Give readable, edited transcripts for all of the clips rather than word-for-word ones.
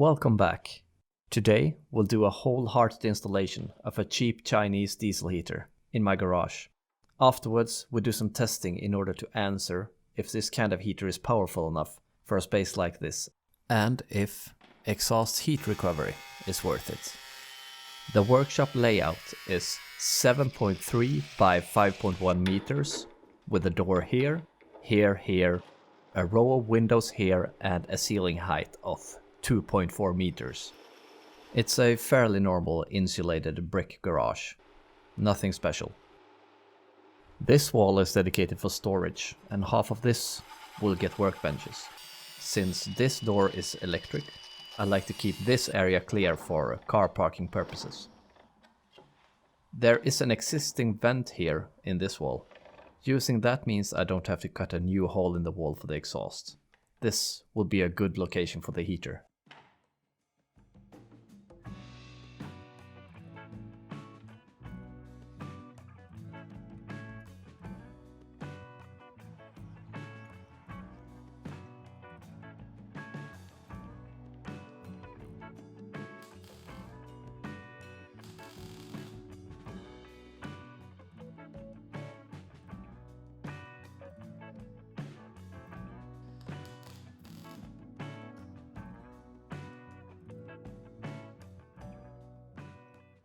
Welcome back. Today we'll do a wholehearted installation of a cheap Chinese diesel heater in my garage. Afterwards we'll do some testing in order to answer if this kind of heater is powerful enough for a space like this, and if exhaust heat recovery is worth it. The workshop layout is 7.3 by 5.1 meters with a door here, here, a row of windows here and a ceiling height of 2.4 meters. It's a fairly normal insulated brick garage. Nothing special. This wall is dedicated for storage and half of this will get workbenches. Since this door is electric, I like to keep this area clear for car parking purposes. There is an existing vent here in this wall. Using that means I don't have to cut a new hole in the wall for the exhaust. This will be a good location for the heater.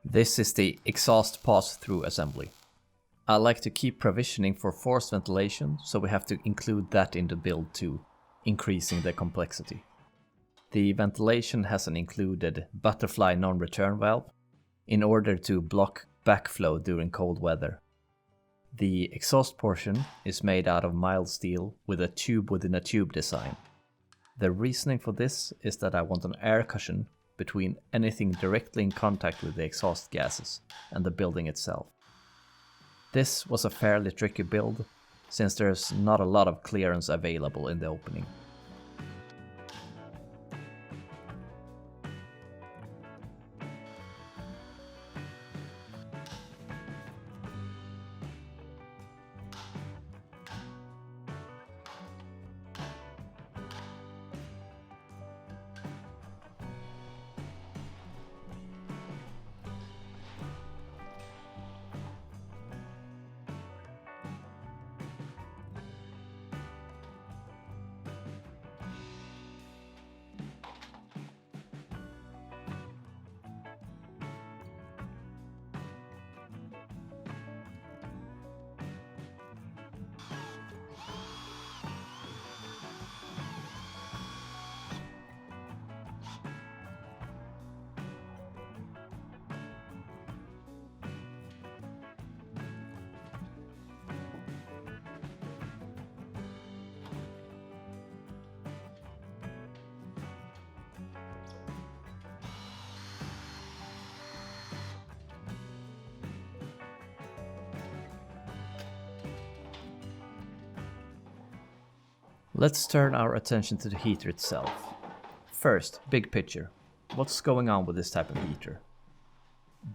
This is the exhaust pass-through assembly. I like to keep provisioning for forced ventilation, so we have to include that in the build too, increasing the complexity. The ventilation has an included butterfly non-return valve in order to block backflow during cold weather. The exhaust portion is made out of mild steel with a tube within a tube design. The reasoning for this is that I want an air cushion between anything directly in contact with the exhaust gases and the building itself. This was a fairly tricky build, since there's not a lot of clearance available in the opening. Let's turn our attention to the heater itself. First, big picture. What's going on with this type of heater?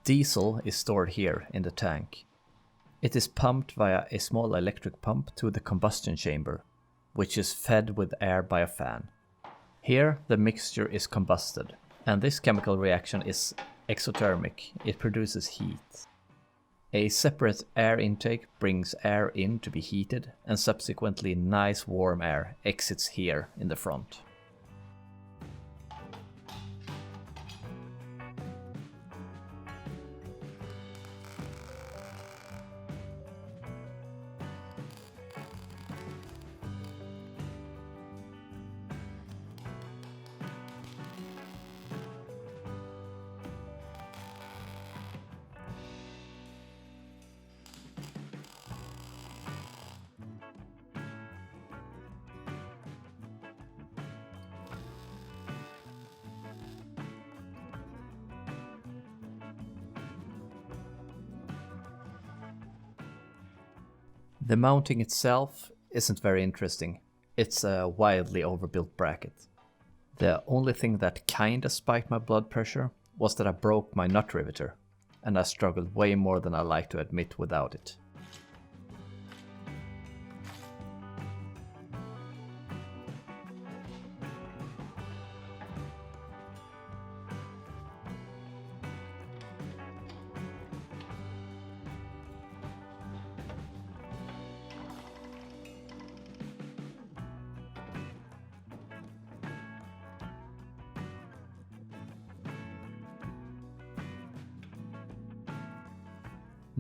Diesel is stored here in the tank. It is pumped via a small electric pump to the combustion chamber, which is fed with air by a fan. Here the mixture is combusted, and this chemical reaction is exothermic. It produces heat. A separate air intake brings air in to be heated, and subsequently nice warm air exits here in the front. The mounting itself isn't very interesting. It's a wildly overbuilt bracket. The only thing that kinda spiked my blood pressure was that I broke my nut riveter, and I struggled way more than I like to admit without it.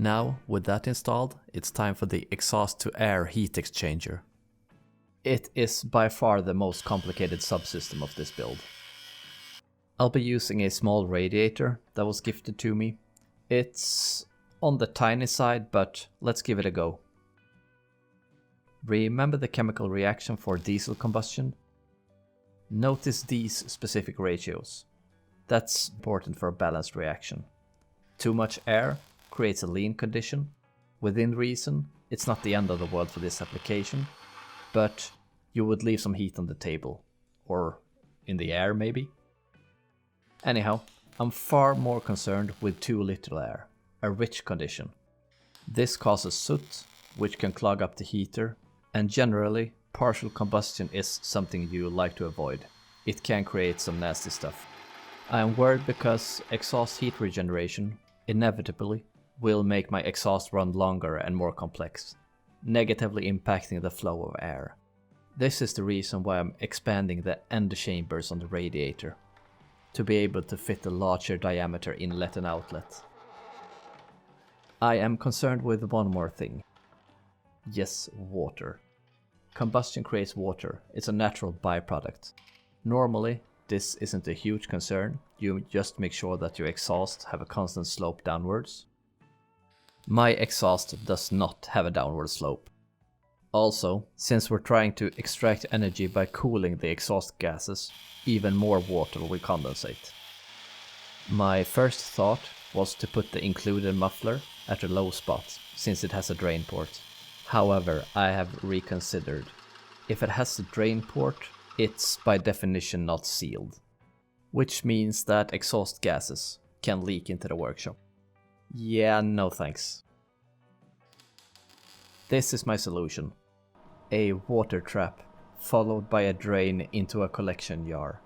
Now, with that installed, it's time for the exhaust to air heat exchanger. It is by far the most complicated subsystem of this build. I'll be using a small radiator that was gifted to me. It's on the tiny side, but let's give it a go. Remember the chemical reaction for diesel combustion? Notice these specific ratios. That's important for a balanced reaction. Too much air creates a lean condition. Within reason, it's not the end of the world for this application, but you would leave some heat on the table. Or in the air maybe? Anyhow, I'm far more concerned with too little air, a rich condition. This causes soot, which can clog up the heater, and generally, partial combustion is something you like to avoid. It can create some nasty stuff. I am worried because exhaust heat regeneration inevitably will make my exhaust run longer and more complex, negatively impacting the flow of air. This is the reason why I'm expanding the end chambers on the radiator, to be able to fit a larger diameter inlet and outlet. I am concerned with one more thing. Yes, water. Combustion creates water. It's a natural byproduct. Normally, this isn't a huge concern. You just make sure that your exhaust have a constant slope downwards. My exhaust does not have a downward slope. Also, since we're trying to extract energy by cooling the exhaust gases, even more water will condensate. My first thought was to put the included muffler at a low spot, since it has a drain port. However, I have reconsidered. If it has a drain port, it's by definition not sealed, which means that exhaust gases can leak into the workshop. Yeah, no thanks. This is my solution. A water trap, followed by a drain into a collection jar.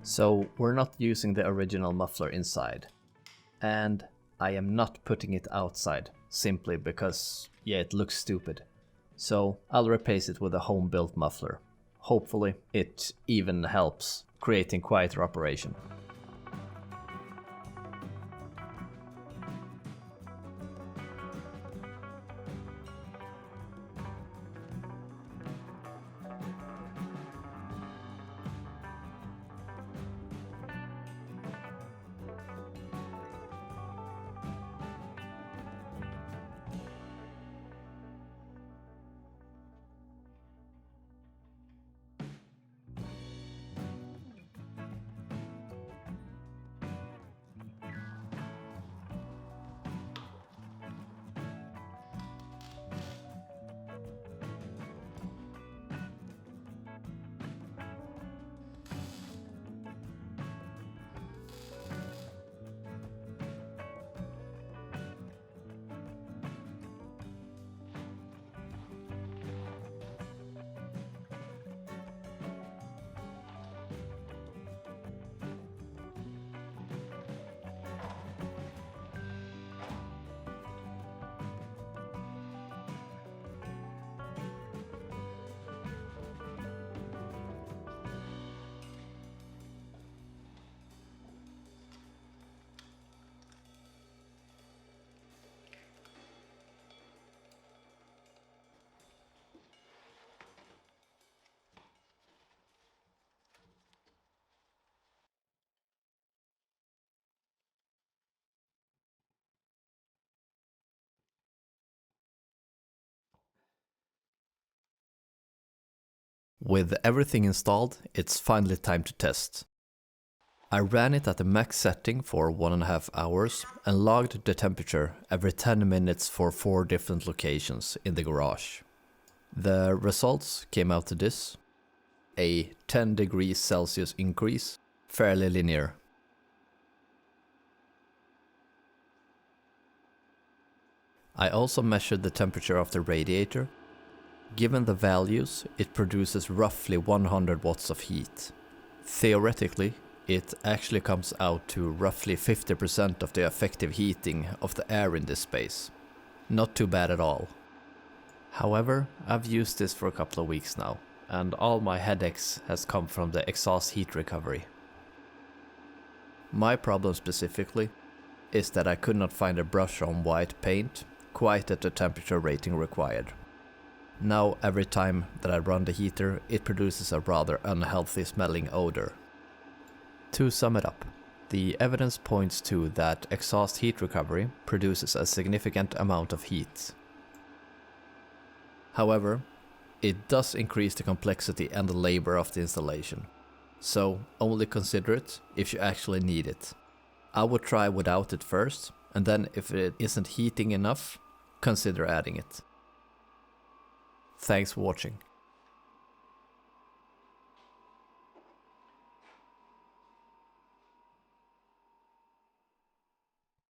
So we're not using the original muffler inside. And I am not putting it outside, simply because, yeah, it looks stupid. So I'll replace it with a home-built muffler. Hopefully it even helps creating quieter operation. With everything installed, it's finally time to test. I ran it at the max setting for 1.5 hours and logged the temperature every 10 minutes for 4 different locations in the garage. The results came out to this: a 10 degrees Celsius increase, fairly linear. I also measured the temperature of the radiator. Given the values, it produces roughly 100 watts of heat. Theoretically, it actually comes out to roughly 50% of the effective heating of the air in this space. Not too bad at all. However, I've used this for a couple of weeks now, and all my headaches has come from the exhaust heat recovery. My problem specifically is that I could not find a brush on white paint quite at the temperature rating required. Now every time that I run the heater, it produces a rather unhealthy smelling odor. To sum it up, the evidence points to that exhaust heat recovery produces a significant amount of heat. However, it does increase the complexity and the labor of the installation, so only consider it if you actually need it. I would try without it first, and then if it isn't heating enough, consider adding it. Thanks for watching.